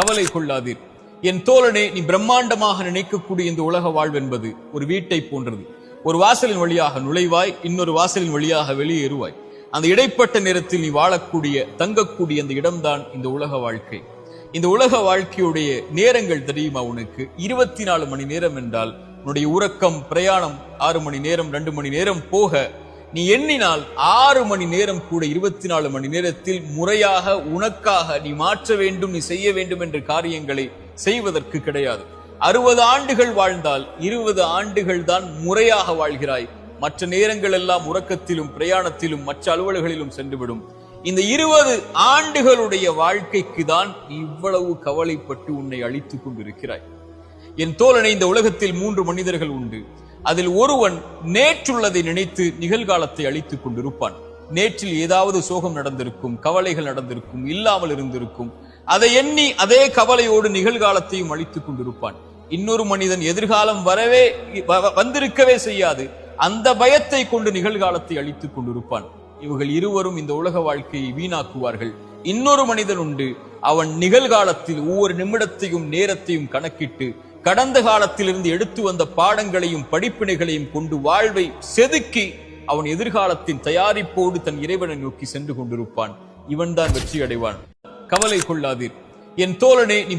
கவலை கொள்ளாதீர். என் தோழனே, நீ பிரம்மாண்டமாக நினைக்கக்கூடிய இந்த உலக வாழ்வென்பது ஒரு வீட்டை போன்றது. ஒரு வாசலின் வழியாக நுழைவாய், இன்னொரு வாசலின் வழியாக வெளியேறுவாய். அந்த இடைப்பட்ட நேரத்தில் நீ வாழக்கூடிய தங்கக்கூடிய அந்த இடம்தான் இந்த உலக வாழ்க்கை. இந்த உலக வாழ்க்கையுடைய நேரங்கள் தெரியுமா உனக்கு? 24 மணி நேரம் என்றால் உன்னுடைய உறக்கம், பிரயாணம் 6 மணி நேரம், 2 மணி நேரம் போக நீ எண்ணினால் 6 மணி நேரம் கூட 24 மணி நேரத்தில் முறையாக உனக்காக நீ மாற்ற வேண்டும், நீ செய்ய வேண்டும் என்ற காரியங்களை செய்வதற்கு கிடையாது. 60 ஆண்டுகள் வாழ்ந்தால் 20 ஆண்டுகள் தான் முறையாக வாழ்கிறாய். மற்ற நேரங்கள் எல்லாம் உறக்கத்திலும், பிரயாணத்திலும், மற்ற அலுவல்களிலும் சென்றுவிடும். இந்த 20 ஆண்டுகளுடைய வாழ்க்கைக்கு தான் இவ்வளவு கவலைப்பட்டு உன்னை அழித்துக் கொண்டிருக்கிறாய். என் தோழனை, இந்த உலகத்தில் 3 மனிதர்கள் உண்டு. அதில் ஒருவன் நேற்றுள்ளதை நினைத்து நிகழ்காலத்தை அழித்துக் கொண்டிருப்பான். நேற்றில் ஏதாவது சோகம் நடந்திருக்கும், கவலைகள் நடந்திருக்கும், இல்லாமல் இருந்திருக்கும். அதை எண்ணி அதே கவலையோடு நிகழ்காலத்தையும் அழித்துக் கொண்டிருப்பான். இன்னொரு மனிதன் எதிர்காலம் வந்திருக்கவே செய்யாது, அந்த பயத்தை கொண்டு நிகழ்காலத்தை அழித்துக் கொண்டிருப்பான். இவர்கள் இருவரும் இந்த உலக வாழ்க்கையை வீணாக்குவார்கள். இன்னொரு மனிதன் உண்டு, அவன் நிகழ்காலத்தில் ஒவ்வொரு நிமிடத்தையும் நேரத்தையும் கணக்கிட்டு கடந்த காலத்திலிருந்து எடுத்து வந்த பாடங்களையும் படிப்பினைகளையும் கொண்டு வாழ்வை செதுக்கி அவன் எதிர்காலத்தின் தயாரிப்போடு தன் இறைவனை நோக்கி சென்று கொண்டிருப்பான். இவன் தான் வெற்றி அடைவான். கவலை கொள்ளாதீர் என் தோழனே. நீ